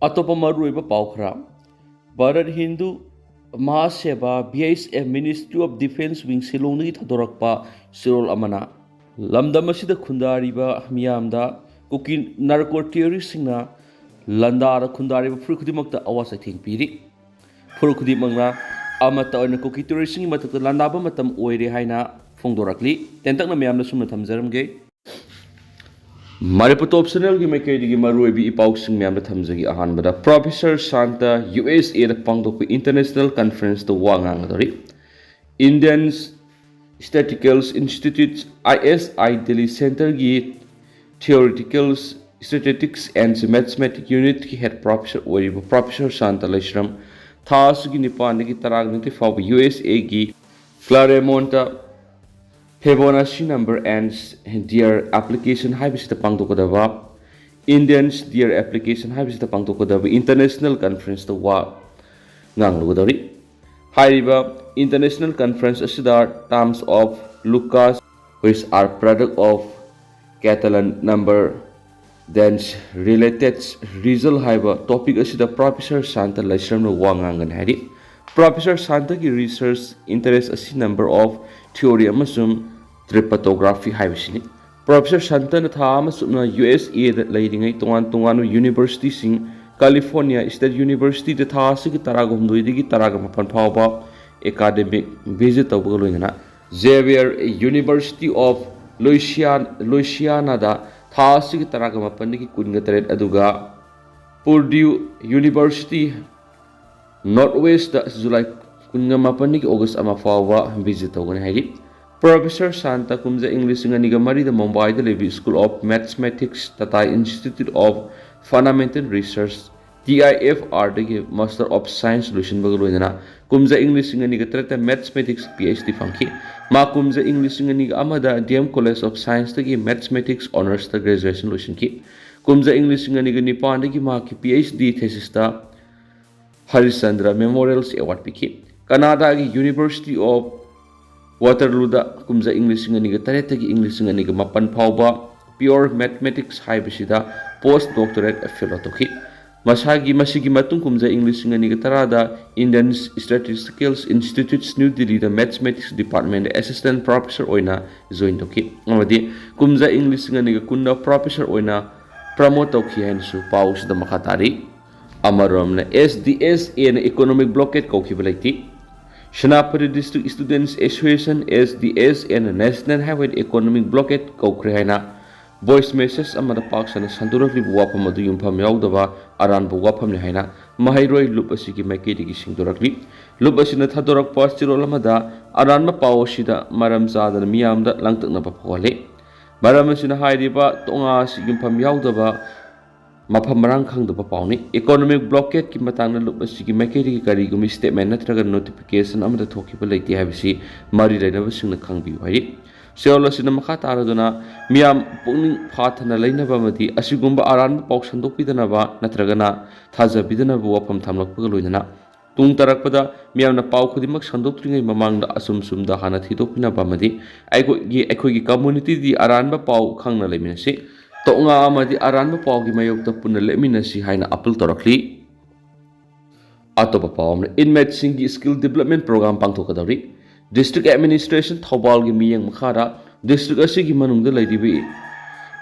अतोपा मरुइबा पाउ खरा भारत हिंदू महासेवा BHF ministry of defence wing सिलोंगी थदोरक्पा सिरोल अमना लमदम असिदा खुंदारिबा मियामदा कुकी नार्को टेररिस्टसिंगना लंदार खुंदारिबा फुर खुदिमक्ता अवासा थिंगपिरि फुर खुदिमंगना अमता ओइना कुकी टेररिस्टसिंग मतक लंदाबा मतम ओइरे हाइना फोंदोरक्ली तेंतकना मियामना Sumana थमजरमगे Maripa top channel gi makai gi maru bi ipau sing myam da thamjagi ahan bada Professor Santa USA da pangdok international conference to wangang dori Indian Statistical Institute ISI Delhi Center gi Theoretical Statistics and Mathematics Unit ki head professor ori Professor Santa Leshram thas gi nipan gi tarag niti faw USA gi Claremont Fibonacci number and their application habisita pangtokodava Indians their application habisita pangtokodava international conference to wa nganglugodari haiba international conference asida terms of Lucas which are product of Catalan number then related result haiba topic asida Professor Santa Leshram wa ngangan hari Professor Santa ki research interest asi number of theory amasum Triptography haibisini Professor Santa na tha amasumna USA da leidingai tongan university sing California State University da tha sigi taragum duidigi taragam pan phawba academic visit tawgaloina Xavier University of Louisiana da tha sigi taragam pandigi kungatret aduga Purdue University Northwest da July kungama pandigi August ama phawba visit tawgani haidi Professor Santa kumza English nganiga mari the Mumbai the Levy School of Mathematics Tata Institute of Fundamental Research TIFR the Master of Science solution bagaloina kumza English nganiga trata Mathematics PhD funky ma kumza English nganiga amada DM College of Science the Mathematics Honors the graduation solution ki kumza English nganiga nipan the ma ki PhD thesis ta Harishchandra Memorials Award piki Canada University of Waterloo da kumza English nganiga tareta gi English nganiga mapan phawba pure mathematics haibisida post doctorate fellow toki masigi matung kumza English nganiga tarada Indian Statistical Institute New Delhi da mathematics department assistant professor oina join toki amadi kumza English nganiga kunna professor oina promote toki hansu paus da makatari amarom na SDS in economic blockade koki balaiti Shanapuri District Students Association SDS and National Highway Economic Blockade Kokrehaina Voice Message Amada Parks and Santurali Wapam Adu Yumpam Yaudava Aran Buwapam Haina Mahairoi Lupasiki Maketi Singdurakli Lupasina Thadorak Pastirolamada Aran Mapao Shida Maramza and Miamda Langtak Napapole Maramasina Haidiba Tongas Yumpam Yaudava Mapamarang Kang the Papauni, economic blockade Kimatana Lupasiki Makeri Karigumi statement Natraga notification Amada Toki Lake Havisi, Mari never seen the Kang Biwari. Seolas in the Makata Aradona, Miam Pony Patana Lena Bamati, Asigumba Aran Pox and Dopidanava, Natragana, Taza Bidana Wapam Tamlok Puguluina. Tung Tarakpada, Miam Pau Kudimak Sandoptring among the Asumsum the Hanatidopina Bamadi, Equigi community the Aranba Pau Kangna Leminasi. Tonga amadi aranba pawgi mayokta punna leminasi haina apple torakli atopa pawm inmate singgi skill development program pangthokadari district administration thobal gi miyang makhara district asigi manungda laidibi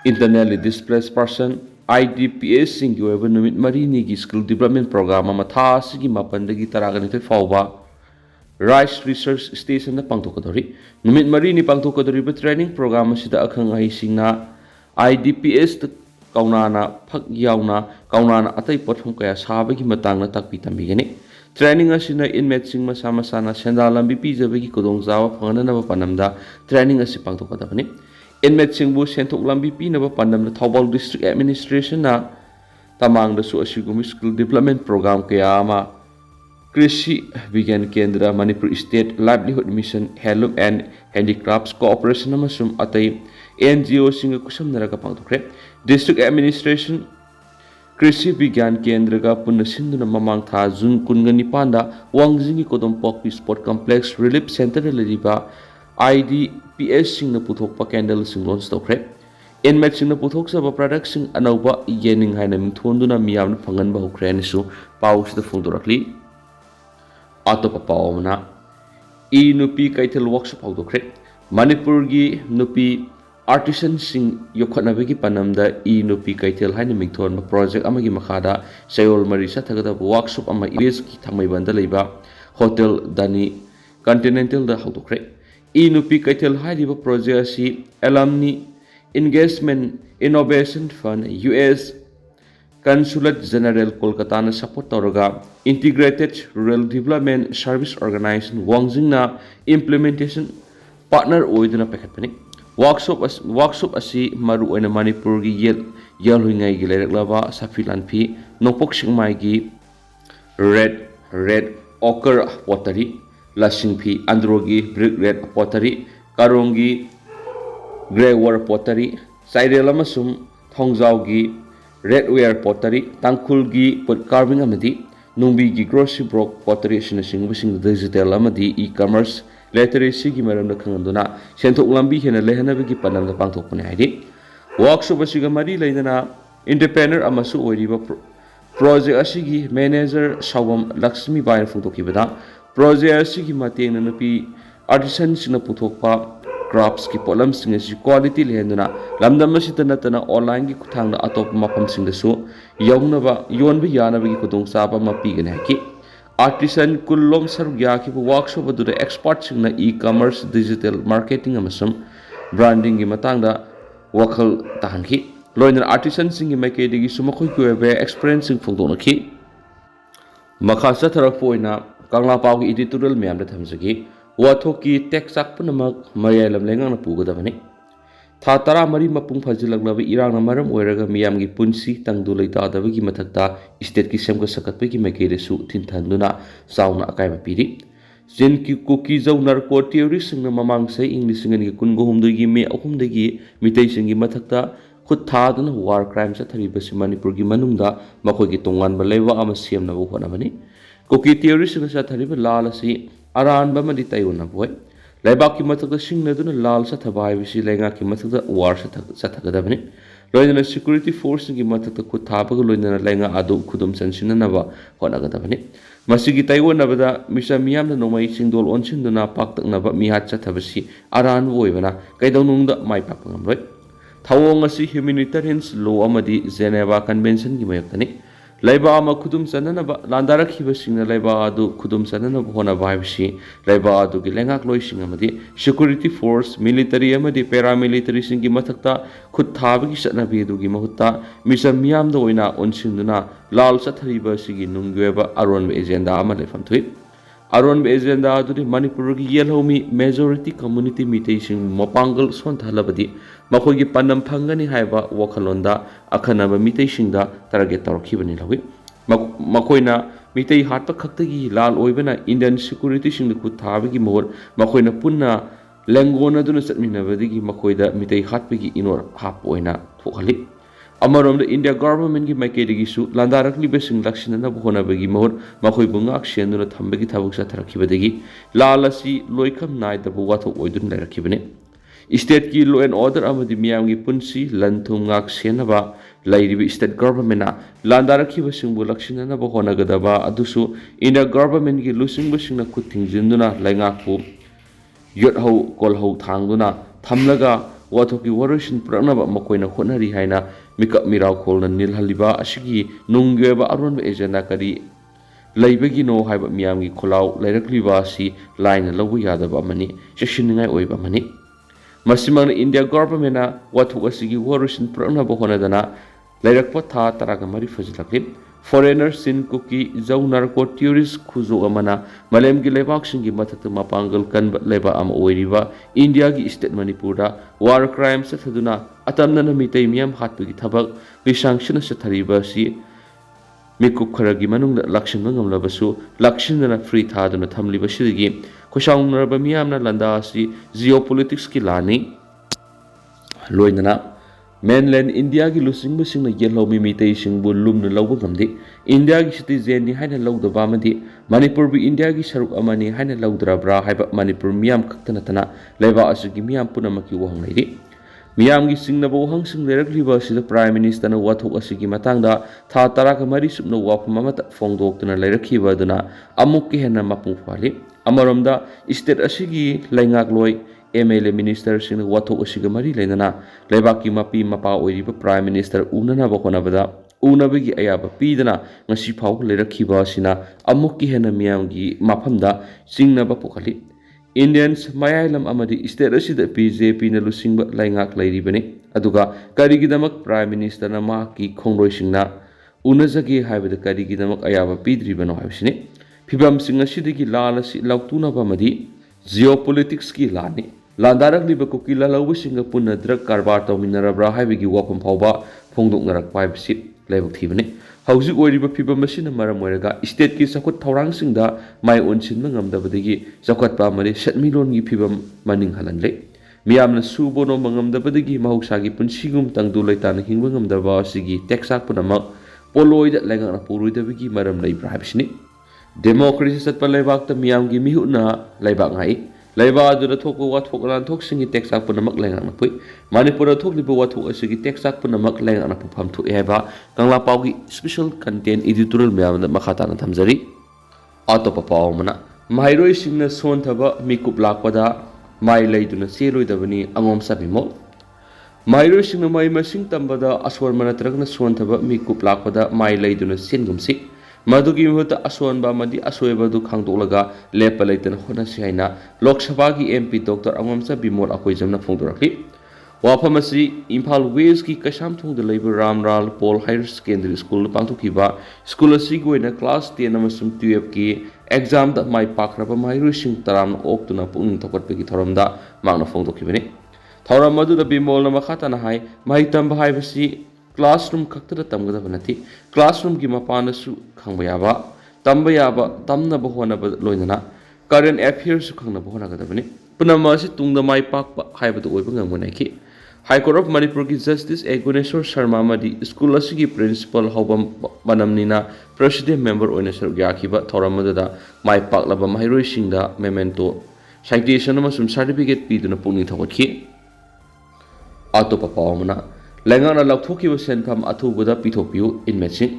internally displaced person IDPS singgi weba numit marini gi skill development program ama tha asigi mapandagi taragani te fawba Rice Research Station na pangthokadari numit marini pangthokadari ba training program asida akhang ai singna IDPS kaunana phak yauna kaunana atai pothum kaya sabagi matangna takpi tambigani training asina inmate sing masama sana sendalambi pijabagi kodongjawa phangana ba panamda training asi pangthokadabani inmate sing bu senthok lambi pinaba panamda Thobal District Administration na tamangda su asigumi skill development program kaya ama Krishi Vigyan Kendra Manipur State Livelihood Mission Handloom and Handicrafts Cooperation amasum atai NGO singa kusam naraga pangthokre District Administration Krishi Vigyan Kendra ga punna sinduna mamang tha June kungani panda Wangjingi Kodom Pokpi Sport Complex Relief Center leriba IDPS singna puthokpa candle sing launch tokre inmates puthoksa products anauba yening haina mingthonduna miyamna phangan ba hokre ani su paus da phungdorakli atopa pawna e nupi kaithel workshop hawdokre manipur gi nupi artisan sing yokhanabagi panamda e nupi kaithel haina mingthon project amagi makhada sayol mari sathagada workshop ama is ki thamai banda leiba hotel dani continental da hawdokre e nupi kaithel hairiba project asi alumni Engagement Innovation Fund US Consulate General Kolkata na support tawraga Integrated Rural Development Service Organization Wangjingna implementation partner oiduna pekhatpani workshop asi maru oina Manipur gi yelhuingai gi lereklaba safilanphi nopok singmai gi red ochre pottery lasingphi androgi brick red pottery karongi Grey War Pottery, Sairel amasum Thongjaugi, Redware Pottery, Tangkulgi Pot Carving amadi, Numbi Grocery Broke Pottery sinasing digital amadi e-commerce literacy gi maramda khanganduna senthok lambi hena lehanabagi panamda pangthokpani haidi workshop asiga mari leidana entrepreneur amasu oiriba project asigi manager Sawam Lakshmi Bayan phungtokibada project asigi matengna napi artisan sina puthokpa crafts ki polam sing si quality lehenduna lamdam asita natana online ki kuthangna atop mapam sing da su yawnaba yonba yanaba ki kudong saba mapi gane ki artisan kullom sarugya ki workshop adu da expert sing na e-commerce digital marketing amasum branding gi matangda wakhal tahan ki loina artisan sing gi make digi sumakhoi ko be experience sing phongdona ki makha satharak poina kangla paw gi editorial myam da thamjagi Wathoki tek sakpunamak Malayalam lengang na pugadabani tha tara mari mapung phajilaklaba irang na maram oiraga miyamgi punsi tangdulai tadabagi mathakta state ki semka sakatpagi maikeresu thinthanduna sauna akaiba piri jinki Kuki jau narco terrorist singna mamang sai english ngi kungo humdagi me ahumdagi mitei singi mathakta khut thaduna war crime sa thari basi Manipur gi manungda makoi gi tongan ba leiwa ama semna bu honamani Kuki terrorist singna sa thari ba lalasi aran ba madi tayuna boy laibak ki mathak sing na duna lal sa thabai bisi lenga ki mathak war sa thagada bani loina security force ki mathak ku thaba ga loina lenga adu khudum sansina na ba hona ga bani masigi tayona bada misa miyam na nomai singdol onsin duna pak tak na ba mi hat sa thabasi aran boy bana kaidonung da mai pak ngam loi thawong asi humanitarian law amadi Geneva convention ki mayaktani Laiba ama kudum sanana ba landara khiba singna laiba adu kudum sanana hona bhaibsi laiba adu gi lengak loi singa madi security force military amadi paramilitary singi mathakta khut thabi gi satna bi du gi mahutta misa miyam da oina onsinduna lal sathariba sigi nungweba aron agenda ama lefam thui aron agenda adu Manipur gi yelhomi majority community meeting mapangal son thalabadi makhoi gi panam phangani haiba wakhalonda akhanaba meeting da target tarkhibani lawi makoina mitei hatpa khaktagi lal oibana Indian security sing ku thabigi mor makoina punna lengona duna satminabadigi makoida mitei hatpagi inor hap oina thokhali amarom the India government gi makedigi su landarakli besing lakshina na bhona bagi mor makoi bungak shenduna thambagi thabuk sa tharakhibadegi lalasi loikham nai da buwatho oidun larakhibane state ki law and order amadi miyam gi punsi lanthum ngak senaba lairibi state government na landarakhi basing bu lakshina na bhona gadaba adusu India government gi lusing basing na kuthing jinduna laingak pu yot ho kol ho thangduna thamlaga wathoki warushin pranaba makoina khonari haina mikap mirau kholna nilhaliba asigi nunggeba aron agenda kari laibagi no haiba miyam gi kholau lairakliba si line lawu yadaba mani seshiningai oiba mani masimang India government na wathuk asigi warushin pranaba honadana lairakpa tha taraga mari fajilaklim foreigners sin Kuki jau narco tourist khuzo amana malem gi lebak singi mathak mapangal kan leba am oiriba India gi state Manipur da war crimes sa thaduna atamna na mitei miam hatpu gi thabak bi sanction sa thariba si mikup kharagi manung da lakshin ngam labasu lakshin na free thaduna thamliba sigi khoshang narba miam na landa si geopolitics ki lani loinana mainland India gi lusing busing na yellow mi mitei sing bu lum na lawu ngamdi India gi citizen ni haina lawda ba madi Manipur bi India gi saruk amani haina lawdra bra haiba Manipur miam khaktana tana leba asigi miam punamaki wahang lairi ꯃꯤꯌꯥꯝꯒꯤ ꯆꯤꯡꯅꯕ ꯋꯥꯍꯪꯁꯤꯡ ꯂꯩꯔꯛꯂꯤꯕ ꯑꯁꯤꯗ prime ꯃꯤꯅꯤꯁꯇꯔꯅ ꯋꯥꯊꯣꯛ ꯑꯁꯤꯒꯤ ꯃꯇꯥꯡꯗ ꯊꯥ 13 ꯁꯨꯞꯅ ꯋꯥꯐꯝ ꯑꯃꯠꯇ ꯐꯣꯡꯗꯣꯛꯇꯨꯅ ꯂꯩꯔꯛꯈꯤꯕ ꯑꯗꯨꯅ ꯑꯃꯨꯛꯀ ꯍꯦꯟꯅ ꯃꯄꯨꯡ ꯐꯥꯍꯜꯂꯤ꯫ ꯑꯃꯔꯣꯝꯗ ꯁ꯭ꯇꯦꯠ ꯑꯁꯤꯒꯤ ꯂꯩꯉꯥꯛꯂꯣꯏ MLA ꯃꯤꯅꯤꯁꯇꯔꯁꯤꯡꯅ ꯋꯥꯊꯣꯛ ꯑꯁꯤꯒ ꯃꯔꯤ ꯂꯩꯅꯅ ꯂꯩꯕꯥꯛꯀꯤ ꯃꯄꯤ ꯃꯄꯥ ꯑꯣꯏꯔꯤꯕ ꯄ꯭ꯔꯥꯏꯝ ꯃꯤꯅꯤꯁꯇꯔ ꯎꯅꯅꯕ ꯍꯣꯠꯅꯕꯗ ꯎꯅꯕꯒꯤ ꯑꯌꯥꯕ ꯄꯤꯗꯅ ꯉꯁꯤ ꯐꯥꯎꯕ ꯂꯩꯔꯛꯈꯤꯕ ꯑꯁꯤꯅ ꯑꯃꯨꯛꯀ ꯍꯦꯟꯅ ꯃꯤꯌꯥꯝꯒꯤ ꯃꯐꯝꯗ ꯆꯤꯡꯅꯕ ꯄꯣꯛꯍꯜꯂꯤ꯫ ꯏꯟꯗꯤꯌꯟꯁ ꯃꯌꯥꯏꯂꯝ ꯑꯃꯗꯤ ꯁ꯭ꯇꯦꯠ ꯑꯁꯤꯗ BJPꯅ ꯂꯨꯆꯤꯡꯕ ꯂꯩꯉꯥꯛ ꯂꯩꯔꯤꯕꯅꯤ ꯑꯗꯨꯒ ꯀꯔꯤꯒꯤꯗꯃꯛ ꯄ꯭ꯔꯥꯏꯝ ꯃꯤꯅꯤꯁꯇꯔꯅ ꯃꯍꯥꯛꯀꯤ ꯈꯣꯡꯂꯣꯏꯁꯤꯡꯅ ꯎꯅꯖꯒꯦ ꯍꯥꯏꯕꯗ ꯀꯔꯤꯒꯤꯗꯃꯛ ꯑꯌꯥꯕ ꯄꯤꯗ꯭ꯔꯤꯕꯅꯣ ꯍꯥꯏꯕꯁꯤꯅꯤ꯫ ꯐꯤꯚꯝꯁꯤꯡ ꯑꯁꯤꯗꯒꯤ ꯂꯥꯟ ꯑꯁꯤ ꯂꯧꯇꯨꯅꯕ ꯑꯃꯗꯤ ꯖꯤꯑꯣꯄꯣꯂꯤꯇꯤꯛꯁꯀꯤ ꯂꯥꯟꯅꯤ꯫ ꯂꯥꯟꯗꯥꯔꯛꯂꯤꯕ ꯀꯨꯀꯤ ꯂꯥꯜꯍꯧꯕꯁꯤꯡꯒ ꯄꯨꯟꯅ ꯗ꯭ꯔꯒ ꯀꯔꯕꯥꯔ ꯇꯧꯃꯤꯟꯅꯔꯕ꯭ꯔꯥ ꯍꯥꯏꯕꯒꯤ ꯋꯥꯐꯝ ꯐꯥꯎꯕ ꯐꯣꯡꯗꯣꯛꯅꯔꯛꯄ ꯍꯥꯏꯕꯁꯤ ꯂꯥꯏꯕꯛ ꯊꯤꯕꯅꯤ꯫ ꯍꯧꯖꯤꯛ ꯑꯣꯏꯔꯤꯕ ꯐꯤꯚꯝ ꯑꯁꯤꯅ ꯃꯔꯝ ꯑꯣꯏꯔꯒ ꯁ꯭ꯇꯦꯠꯀꯤ ꯆꯥꯎꯈꯠ ꯊꯧꯔꯥꯡꯁꯤꯡꯗ ꯃꯥꯏ ꯑꯣꯟꯁꯤꯟꯕ ꯉꯝꯗꯕꯗꯒꯤ ꯆꯥꯎꯈꯠꯄ ꯑꯃꯗꯤ ꯁꯦꯟꯃꯤꯠꯂꯣꯟꯒꯤ ꯐꯤꯚꯝ ꯃꯅꯤꯡ ꯍꯜꯍꯜꯂꯦ꯫ ꯃꯤꯌꯥꯝꯅ ꯁꯨꯕ ꯅꯣꯝꯕ ꯉꯝꯗꯕꯗꯒꯤ ꯃꯍꯧꯁꯥꯒꯤ ꯄꯨꯟꯁꯤꯒꯨꯝ ꯇꯪꯗꯨ ꯂꯩꯇꯥꯅ ꯍꯤꯡꯕ ꯉꯝꯗꯕ ꯑꯁꯤꯒꯤ ꯇꯦꯛꯆꯥꯛ ꯄꯨꯝꯅꯃꯛ ꯄꯣꯠꯂꯣꯏꯗ ꯂꯩꯉꯥꯛꯅ ꯄꯨꯔꯣꯏꯗꯕꯒꯤ ꯃꯔꯝ ꯂꯩꯕ꯭ꯔꯥ ꯍꯥꯏꯕꯁꯤꯅꯤ꯫ ꯗꯦꯃꯣꯀ꯭ꯔꯦꯁꯤ ꯆꯠꯄ ꯂꯩꯕꯥꯛꯇ ꯃꯤꯌꯥꯝꯒꯤ ꯃꯤꯍꯨꯠꯅ ꯂꯩꯕꯥꯛ ꯉꯥꯛꯏ꯫ ꯂꯩꯕꯥꯛ ꯑꯗꯨꯗ ꯊꯣꯛꯄ ꯋꯥꯊꯣꯛ ꯂꯥꯟꯊꯣꯛꯁꯤꯡꯒꯤ ꯇꯦꯛꯆꯥꯛ ꯄꯨꯝꯅꯃꯛ ꯂꯩꯉꯥꯛꯅ ꯄꯨꯏ꯫ ꯃꯅꯤꯄꯨꯔꯗ ꯊꯣꯛꯂꯤꯕ ꯋꯥꯊꯣꯛ ꯑꯁꯤꯒꯤ ꯇꯦꯛꯆꯥꯛ ꯄꯨꯝꯅꯃꯛ ꯂꯩꯉꯥꯛꯅ ꯄꯨꯐꯝ ꯊꯣꯛꯏ ꯍꯥꯏꯕ ꯀꯪꯂꯥ ꯄꯥꯎꯒꯤ ꯁ꯭ꯄꯦꯁꯦꯜ ꯀꯟꯇꯦꯟ ꯏꯗꯤꯇꯣꯔꯤꯌꯦꯜ ꯃꯌꯥꯝꯗ ꯃꯈꯥ ꯇꯥꯅ ꯊꯝꯖꯔꯤ꯫ ꯑꯇꯣꯞꯄ ꯄꯥꯎ ꯑꯃꯅ ꯃꯍꯩꯔꯣꯏꯁꯤꯡꯅ ꯁꯣꯟꯊꯕ ꯃꯤꯀꯨꯞ ꯂꯥꯛꯄꯗ ꯃꯥꯏ ꯂꯩꯗꯨꯅ ꯆꯦꯜꯂꯣꯏꯗꯕꯅꯤ ꯑꯉꯣꯝꯆꯥ ꯕꯤꯃꯣꯜ꯫ ꯃꯍꯩꯔꯣꯏꯁꯤꯡꯅ ꯃꯍꯩ ꯃꯁꯤꯡ ꯇꯝꯕꯗ ꯑꯁꯣꯟꯕ ꯅꯠꯇ꯭ꯔꯒꯅ ꯁꯣꯟꯊꯕ ꯃꯤꯀꯨꯞ ꯂꯥꯛꯄꯗ ꯃꯥꯏ ꯂꯩꯗꯨꯅ ꯆꯦꯟꯒꯨꯝꯁꯤ꯫ ꯃꯗꯨꯒꯤ ꯃꯍꯨꯠꯇ ꯑꯁꯣꯟꯕ ꯑꯃꯗꯤ ꯑꯁꯣꯏꯕ ꯑꯗꯨ ꯈꯪꯗꯣꯛꯂꯒ ꯂꯦꯞꯄ ꯂꯩꯇꯅ ꯍꯣꯠꯅꯁꯤ ꯍꯥꯏꯅ ꯂꯣꯛ ꯁꯚꯥꯒꯤ MP ꯗꯣꯛꯇꯔ ꯑꯉꯣꯝꯆꯥ ꯕꯤꯃꯣꯜ ꯑꯀꯣꯏꯖꯝꯅ ꯐꯣꯡꯗꯣꯔꯛꯂꯤ꯫ ꯋꯥꯐꯝ ꯑꯁꯤ ꯏꯝꯐꯥꯜ ꯋꯦꯁꯀꯤ ꯀꯩꯁꯥꯝꯊꯣꯡꯗ ꯂꯩꯕ ꯔꯥꯝꯂꯥꯜ ꯄꯣꯜ ꯍꯥꯌꯔ ꯁꯦꯀꯦꯟꯗꯔꯤ ꯁ꯭ꯀꯨꯜꯗ ꯄꯥꯡꯊꯣꯛꯈꯤꯕ ꯁ꯭ꯀꯨꯜ ꯑꯁꯤꯒꯤ ꯑꯣꯏꯅ ꯀ꯭ꯂꯥꯁ 10 ꯑꯃꯁꯨꯡ 12ꯀꯤ ꯑꯦꯛꯖꯥꯝꯗ ꯃꯥꯏ ꯄꯥꯛꯈ꯭ꯔꯕ ꯃꯍꯩꯔꯣꯏꯁꯤꯡ ꯇꯔꯥꯝꯅ ꯑꯣꯛꯇꯨꯅ ꯄꯨꯛꯅꯤꯡ ꯊꯧꯒꯠꯄꯒꯤ ꯊꯧꯔꯝꯗ ꯃꯍꯥꯛꯅ ꯐꯣꯡꯗꯣꯛꯈꯤꯕꯅꯤ꯫ ꯊꯧꯔꯝ ꯑꯗꯨꯗ ꯕꯤꯃꯣꯜꯅ ꯃꯈꯥ ꯇꯥꯅ ꯍꯥꯏ ꯃꯍꯩ ꯇꯝꯕ ꯍꯥꯏꯕꯁꯤ ꯀ꯭ꯂꯥꯁꯔꯨꯝ ꯈꯛꯇꯗ ꯇꯝꯒꯗꯕ ꯅꯠꯇꯦ꯫ ꯀ꯭ꯂꯥꯁꯔꯨꯝꯒꯤ ꯃꯄꯥꯟꯗꯁꯨ ꯈꯪꯕ ꯌꯥꯕ, ꯇꯝꯕ ꯌꯥꯕ ꯇꯝꯅꯕ ꯍꯣꯠꯅꯕ ꯂꯣꯏꯅꯅ ꯀꯔꯦꯟ ꯑꯦꯐꯤꯌꯔꯁꯨ ꯈꯪꯅꯕ ꯍꯣꯠꯅꯒꯗꯕꯅꯤ꯫ ꯄꯨꯝꯅꯃꯛ ꯑꯁꯤ ꯇꯨꯡꯗ ꯃꯥꯏ ꯄꯥꯛꯄ ꯍꯥꯏꯕꯗꯨ ꯑꯣꯏꯕ ꯉꯝꯒꯅꯤ꯫ ꯍꯥꯏꯀꯣꯔꯠ ꯑꯣꯐ ꯃꯅꯤꯄꯨꯔꯒꯤ ꯖꯁꯇꯤꯁ A. ꯒꯨꯅꯦꯁꯣꯔ ꯁꯔꯃ ꯑꯃꯗꯤ ꯁ꯭ꯀꯨꯜ ꯑꯁꯤꯒꯤ ꯄ꯭ꯔꯤꯟꯁꯤꯄꯜ ꯍꯧꯕꯝ ꯃꯅꯝꯅꯤꯅ ꯄ꯭ꯔꯦꯁꯤꯗꯦꯟꯠ ꯃꯦꯝꯕꯔ ꯑꯣꯏꯅ ꯁꯔꯨꯛ ꯌꯥꯈꯤꯕ ꯊꯧꯔꯝ ꯑꯗꯨꯗ ꯃꯥꯏ ꯄꯥꯛꯂꯕ ꯃꯍꯩꯔꯣꯏꯁꯤꯡꯗ ꯃꯦꯃꯦꯟꯇꯣ, ꯁꯥꯏꯇꯦꯁꯟ ꯑꯃꯁꯨꯡ ꯁꯥꯔꯇꯤꯐꯤꯀꯦꯠ ꯄꯤꯗꯨꯅ ꯄꯨꯛꯅꯤꯡ ꯊꯧꯒꯠꯈꯤ꯫ ꯑꯇꯣꯞꯄ ꯄꯥꯎ ꯑꯃꯅ ꯂꯩꯉꯥꯛꯅ ꯂꯧꯊꯣꯛꯈꯤꯕ ꯁꯦꯟꯐꯝ ꯑꯊꯨꯕꯗ ꯄꯤꯊꯣꯛꯄꯤꯌꯨ ꯏꯟꯃꯦꯠꯁꯤꯡ꯫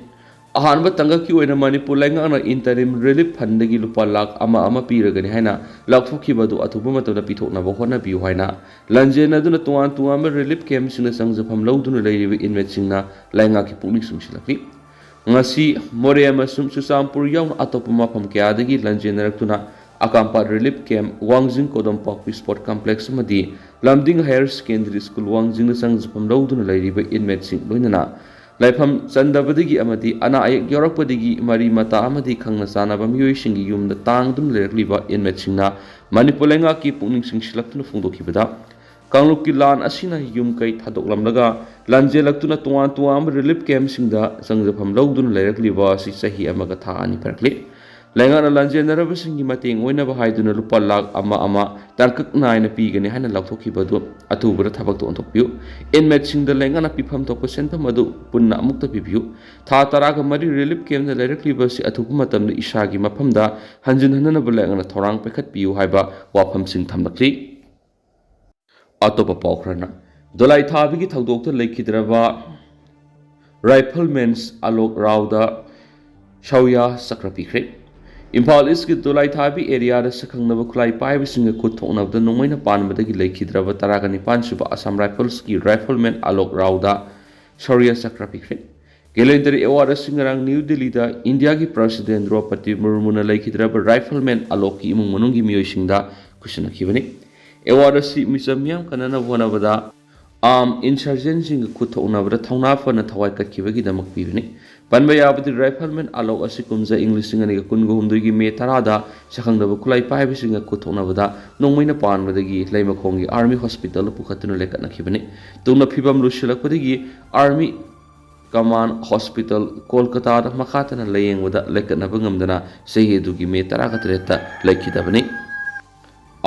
ꯑꯍꯥꯟꯕ ꯇꯥꯡꯀꯛꯀꯤ ꯑꯣꯏꯅ ꯃꯅꯤꯄꯨꯔ ꯂꯩꯉꯥꯛꯅ ꯏꯟꯇꯔꯤꯝ ꯔꯤꯂꯤꯐ ꯐꯟꯗꯒꯤ ꯂꯨꯄꯥ ꯂꯥꯈ ꯑꯃ ꯄꯤꯔꯒꯅꯤ ꯍꯥꯏꯅ ꯂꯧꯊꯣꯛꯈꯤꯕ ꯑꯗꯨ ꯑꯊꯨꯕ ꯃꯇꯝꯗ ꯄꯤꯊꯣꯛꯅꯕ ꯍꯣꯠꯅꯕꯤꯌꯨ ꯍꯥꯏꯅ ꯂꯟꯖꯦꯟꯅꯗꯨꯅ ꯇꯣꯉꯥꯟ ꯇꯣꯉꯥꯟꯕ ꯔꯤꯂꯤꯐ ꯀꯦꯝꯞꯁꯤꯡꯗ ꯆꯪꯖꯐꯝ ꯂꯧꯗꯨꯅ ꯂꯩꯔꯤꯕ ꯏꯟꯃꯦꯠꯁꯤꯡꯅ ꯂꯩꯉꯥꯛꯀꯤ ꯄꯨꯛꯅꯤꯡ ꯆꯤꯡꯁꯤꯜꯂꯛꯂꯤ꯫ ꯉꯁꯤ ꯃꯣꯔꯦ ꯑꯃꯁꯨꯡ ꯆꯨꯔꯆꯥꯟꯄꯨꯔ ꯌꯥꯎꯅ ꯑꯇꯣꯞꯄ ꯃꯐꯝ ꯀꯌꯥꯗꯒꯤ ꯂꯟꯖꯦꯟꯅꯔꯛꯇꯨꯅ ꯑꯀꯥꯝꯄꯥꯠ ꯔꯤꯂꯤꯐ ꯀꯦꯝꯞ, ꯋꯥꯡꯖꯤꯡ ꯀꯣꯗꯣꯝꯄꯥꯛꯄꯤ ꯁ꯭ꯄꯣꯔꯠ ꯀꯝꯄ꯭ꯂꯦꯛꯁ ꯑꯃꯗꯤ ꯂꯝꯗꯤꯡ ꯍꯥꯌꯔ ꯁꯦꯀꯦꯟꯗꯔꯤ ꯁ꯭ꯀꯨꯜ ꯋꯥꯡꯖꯤꯡꯗ ꯆꯪꯖꯐꯝ ꯂꯧꯗꯨꯅ ꯂꯩꯔꯤꯕ ꯏꯟꯃꯦꯠꯁꯤꯡ ꯂꯣꯏꯅꯅ ꯂꯩꯐꯝ ꯆꯟꯗꯕꯗꯒꯤ ꯑꯃꯗꯤ ꯑꯅꯥ ꯑꯌꯦꯛ ꯌꯥꯎꯔꯛꯄꯗꯒꯤ ꯃꯔꯤ ꯃꯇꯥ ꯑꯃꯗꯤ ꯈꯪꯅ ꯆꯥꯟꯅꯕ ꯃꯤꯑꯣꯏꯁꯤꯡꯒꯤ ꯌꯨꯝꯗ ꯇꯥꯡꯗꯨꯅ ꯂꯩꯔꯛꯂꯤꯕ ꯏꯟꯃꯦꯠꯁꯤꯡꯅ ꯃꯅꯤꯄꯨꯔ ꯂꯩꯉꯥꯛꯀꯤ ꯄꯨꯛꯅꯤꯡ ꯆꯤꯡꯁꯤꯜꯂꯛꯇꯨꯅ ꯐꯣꯡꯗꯣꯛꯈꯤꯕꯗ ꯀꯥꯡꯂꯨꯞꯀꯤ ꯂꯥꯟ ꯑꯁꯤꯅ ꯌꯨꯝ ꯀꯩ ꯊꯥꯗꯣꯛꯂꯝꯂꯒ ꯂꯟꯖꯦꯜꯂꯛꯇꯨꯅ ꯇꯣꯉꯥꯟ ꯇꯣꯉꯥꯟꯕ ꯔꯤꯂꯤꯐ ꯀꯦꯝꯞꯁꯤꯡꯗ ꯆꯪꯖꯐꯝ ꯂꯧꯗꯨꯅ ꯂꯩꯔꯛꯂꯤꯕ ꯑꯁꯤ ꯆꯍꯤ ꯑꯃꯒ ꯊꯥ 2 ꯐꯥꯔꯛꯂꯤ꯫ ꯂꯩꯉꯥꯛꯅ ꯂꯟꯖꯦꯟꯅꯔꯕꯁꯤꯡꯒꯤ ꯃꯇꯦꯡ ꯑꯣꯏꯅꯕ ꯍꯥꯏꯗꯨꯅ ꯂꯨꯄꯥ ꯂꯥꯈ ꯑꯃ ꯇꯥꯡꯀꯛ ꯅꯥꯏꯅ ꯄꯤꯒꯅꯤ ꯍꯥꯏꯅ ꯂꯧꯊꯣꯛꯈꯤꯕ ꯑꯗꯨ ꯑꯊꯨꯕꯗ ꯊꯕꯛꯇ ꯑꯣꯟꯊꯣꯛꯄꯤꯌꯨ꯫ ꯏꯟꯃꯦꯠꯁꯤꯡꯗ ꯂꯩꯉꯥꯛꯅ ꯄꯤꯐꯝ ꯊꯣꯛꯄ ꯁꯦꯟꯐꯝ ꯑꯗꯨ ꯄꯨꯟꯅ ꯑꯃꯨꯛꯇ ꯄꯤꯕꯤꯌꯨ꯫ ꯊꯥ 13 ꯔꯤꯂꯤꯐ ꯀꯦꯝꯞꯇ ꯂꯩꯔꯛꯂꯤꯕ ꯑꯁꯤ ꯑꯊꯨꯕ ꯃꯇꯝꯗ ꯏꯁꯥꯒꯤ ꯃꯐꯝꯗ ꯍꯟꯖꯤꯟꯍꯟꯅꯕ ꯂꯩꯉꯥꯛꯅ ꯊꯧꯔꯥꯡ ꯄꯥꯏꯈꯠꯄꯤꯌꯨ ꯍꯥꯏꯕ ꯋꯥꯐꯝꯁꯤꯡ ꯊꯝꯂꯛꯂꯤ꯫ ꯑꯇꯣꯞꯄ ꯄꯥꯎ ꯈꯔꯅ ꯗꯣꯂꯥꯏ ꯊꯥꯕꯒꯤ ꯊꯧꯗꯣꯛꯇ ꯂꯩꯈꯤꯗ꯭ꯔꯕ ꯔꯥꯏꯐꯜꯃꯦꯟꯁ ꯑꯂꯣꯛ ꯔꯥꯎꯗ ꯁꯧꯔ꯭ꯌ ꯆꯀ꯭ꯔ ꯄꯤꯈ꯭ꯔꯦ꯫ ꯏꯝꯐꯥꯜ ꯏꯁꯀꯤ ꯗꯣꯂꯥꯏ ꯊꯥꯕꯤ ꯑꯦꯔꯤꯌꯥꯗ ꯁꯛꯈꯪꯅꯕ ꯈꯨꯠꯂꯥꯏ ꯄꯥꯏꯕꯁꯤꯡꯒ ꯈꯨꯠ ꯊꯣꯛꯅꯕꯗ ꯅꯣꯡꯃꯩꯅ ꯄꯥꯟꯕꯗꯒꯤ ꯂꯩꯈꯤꯗ꯭ꯔꯕ 19 ꯁꯨꯕ ꯑꯁꯥꯝ ꯔꯥꯏꯐꯜꯁꯀꯤ ꯔꯥꯏꯐꯜꯃꯦꯟ ꯑꯂꯣꯛ ꯔꯥꯎꯗ ꯁꯧꯔ꯭ꯌ ꯆꯀ꯭ꯔ ꯄꯤꯈ꯭ꯔꯦ꯫ ꯒꯦꯂꯦꯟꯗꯔꯤ ꯑꯦꯋꯥꯔꯗ ꯑꯁꯤ ꯉꯔꯥꯡ ꯅ꯭ꯌꯨ ꯗꯤꯜꯂꯤꯗ ꯏꯟꯗꯤꯌꯥꯒꯤ ꯄ꯭ꯔꯁꯤꯗꯦꯟꯠ ꯗ꯭ꯔꯧꯄꯗꯤ ꯃꯨꯔꯃꯨꯅ ꯂꯩꯈꯤꯗ꯭ꯔꯕ ꯔꯥꯏꯐꯜꯃꯦꯟ ꯑꯂꯣꯛꯀꯤ ꯏꯃꯨꯡ ꯃꯅꯨꯡꯒꯤ ꯃꯤꯑꯣꯏꯁꯤꯡꯗ ꯈꯨꯠꯁꯤꯟꯅꯈꯤꯕꯅꯤ꯫ ꯑꯦꯋꯥꯔꯗ ꯑꯁꯤ ꯃꯤꯆꯝ ꯃꯤꯌꯥꯝ ꯀꯟꯅꯅꯕ ꯍꯣꯠꯅꯕꯗ ꯑꯥꯔꯝ ꯏꯟꯁꯔꯖꯦꯟꯁꯤꯡꯒ ꯈꯨꯠ ꯊꯣꯛꯅꯕꯗ ꯊꯧꯅꯥ ꯐꯅ ꯊꯋꯥꯏ ꯀꯠꯈꯤꯕꯒꯤꯗꯃꯛ ꯄꯤꯕꯅꯤ꯫ ꯄꯟꯕ ꯌꯥꯕꯗꯤ ꯔꯥꯏꯐꯜꯃꯦꯟ ꯑꯂꯣꯛ ꯑꯁꯤ ꯀꯨꯝꯖꯥ ꯏꯪ 2018ꯒꯤ ꯃꯦ 10ꯗ ꯁꯛꯈꯪꯗꯕ ꯈꯨꯠꯂꯥꯏ ꯄꯥꯏꯕꯁꯤꯡꯒ ꯈꯨꯠ ꯊꯣꯛꯅꯕꯗ ꯅꯣꯡꯃꯩꯅ ꯄꯥꯟꯕꯗꯒꯤ ꯂꯩꯃꯈꯣꯡꯒꯤ ꯑꯥꯔꯃꯤ ꯍꯣꯁꯄꯤꯇꯥꯜꯗ ꯄꯨꯈꯠꯇꯨꯅ ꯂꯩꯈꯠꯅꯈꯤꯕꯅꯤ꯫ ꯇꯨꯡꯗ ꯐꯤꯕꯝ ꯂꯨꯁꯤꯜꯂꯛꯄꯗꯒꯤ ꯑꯥꯔꯃꯤ ꯀꯃꯥꯟ ꯍꯣꯁꯄꯤꯇꯥꯜ ꯀꯣꯜꯀꯇꯥꯗ ꯃꯈꯥ ꯇꯥꯅ ꯂꯥꯌꯦꯡꯕꯗ ꯂꯩꯈꯠꯅꯕ ꯉꯝꯗꯅ ꯆꯍꯤ ꯑꯗꯨꯒꯤ ꯃꯦ 18ꯗ ꯂꯩꯈꯤꯗꯕꯅꯤ꯫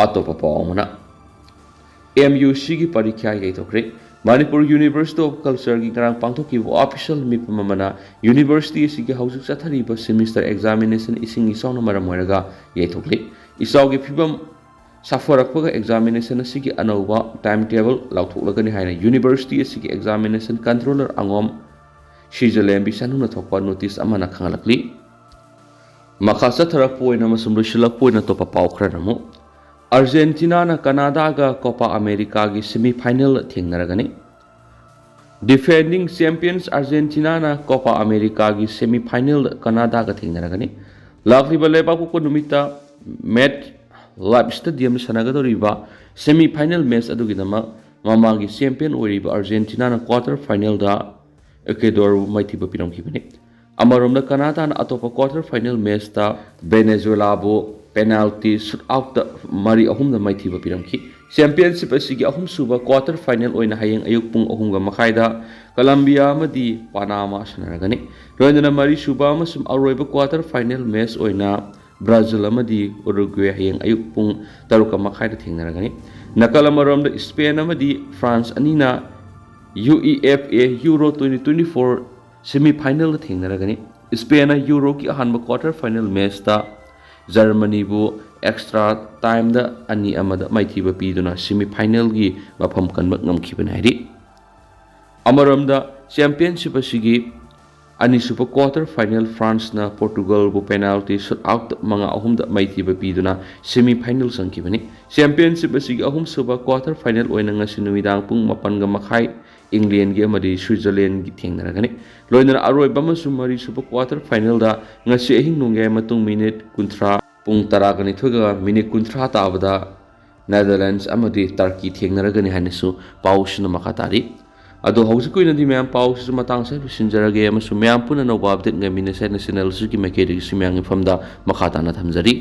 ꯑꯇꯣꯞꯄ ꯄꯥꯎ ꯑꯃꯅ MUCꯒꯤ ꯄꯔꯤꯈ꯭ꯌꯥ ꯌꯩꯊꯣꯛꯈ꯭ꯔꯦ꯫ ꯃꯅꯤꯄꯨꯔ ꯌꯨꯅꯤꯚꯔꯁꯤꯇꯤ ꯑꯣꯐ ꯀꯜꯆꯔꯒꯤ ꯉꯔꯥꯡ ꯄꯥꯡꯊꯣꯛꯈꯤꯕ ꯑꯣꯐꯤꯁꯤꯌꯦꯜ ꯃꯤꯐꯝ ꯑꯃꯅ ꯌꯨꯅꯤꯚꯔꯁꯤꯇꯤ ꯑꯁꯤꯒꯤ ꯍꯧꯖꯤꯛ ꯆꯠꯊꯔꯤꯕ ꯁꯦꯃꯤꯁꯇꯔ ꯑꯦꯛꯖꯥꯃꯤꯅꯦꯁꯟ ꯏꯁꯤꯡ ꯏꯆꯥꯎꯅ ꯃꯔꯝ ꯑꯣꯏꯔꯒ ꯌꯩꯊꯣꯛꯂꯤ꯫ ꯏꯆꯥꯎꯒꯤ ꯐꯤꯚꯝ साफरकपगा एग्जामिनेशन असिगी अनौबा टाइम टेबल लाउथोकलगनि हायना यूनिवर्सिटी असिगी एग्जामिनेशन कंट्रोलर अंगोम शिजलेम बिसानुना थोकपा नोटिस अमना खंगलकली मखा चथरकपोइना मसुम लुसिलकपोइना तोपा पाउ खरनमु अर्जेंटीना ना कनाडा का कोपा अमेरिका की सेमीफाइनल थेंगनरगनि डिफेंडिंग चैंपियंस अर्जेंटीना ना कोपा अमेरिका की सेमीफाइनल कनाडा का थेंगनरगनि लाखलिबा लेबाको नुमिता मैच लाइव स्टेडियम सनागदोरिबा सेमीफाइनल मैच अदुगिदमा ममागी चैंपियन ओरिबा अर्जेंटीना ना क्वार्टर फाइनल दा इक्वेडोर माइथिबा पिरमखिबनि अमरोमदा कनाडा ना अतोपा क्वार्टर फाइनल मैच दा वेनेजुएलाबो पेनाल्टी शूट आउट मरी अहुम माइथिबा पिरमखि चैंपियनशिप असिगी अहुम सुबा क्वार्टर फाइनल ओइना हयेंग अयुक पुंग अहुमगा मखाइदा कोलंबिया मदी पनामा सनरगनि रोइना मरी सुबा अमसुम अरोइबा क्वार्टर फाइनल मैच ओइना ब्राजील अमदी उरुग्वे हयेंग अयुक पुंग तरुका मखाइदा थेंगनरगनि नकल अमरोमदा स्पेन अमदी फ्रांस अनिना UEFA यूरो 2024 सेमीफाइनल थेंगनरगनि स्पेन यूरो की अहानबा क्वार्टर फाइनल मैच दा जर्मनी बु एक्स्ट्रा टाइम दा अनि अमदा माइथिबा पीदुना सेमीफाइनल की मफम कनबक ngमखिबन हाइदि अमरमदा चैंपियनशिप असिगी अनिसुप क्वार्टर फाइनल फ्रांस ना पोर्टुगल बु पेनाल्टी शूट आउट मंगा अहुम दा माइथिबा पीदुना सेमीफाइनल संखिबनि चैंपियनशिप असिगी अहुम सुबा क्वार्टर फाइनल ओइना ngasi नुमिदांग पुंग मपनगा मखाइ इंग्लैंड की अमदी स्विट्जरलैंड की थेंगनरगनि लोइना अरोइबा मसु मरी सुप क्वार्टर फाइनल दा ngasi अहिंग नुंगे मतुंग मिनिट 30 पुंग 12 मिनिट 30 ताबदा नेदरलैंड्स अमदी टर्की थेंगनरगनि हानसु पाउसना मखातारी अदो हौजिकुइनदि मैम पाउसु मतंग से सिंजरगे अमसु मैम पुना नोबा अपडेट ngamiने से नेशनल सुकी मकेदि सिम्यांग फमदा मखाताना थमजरी।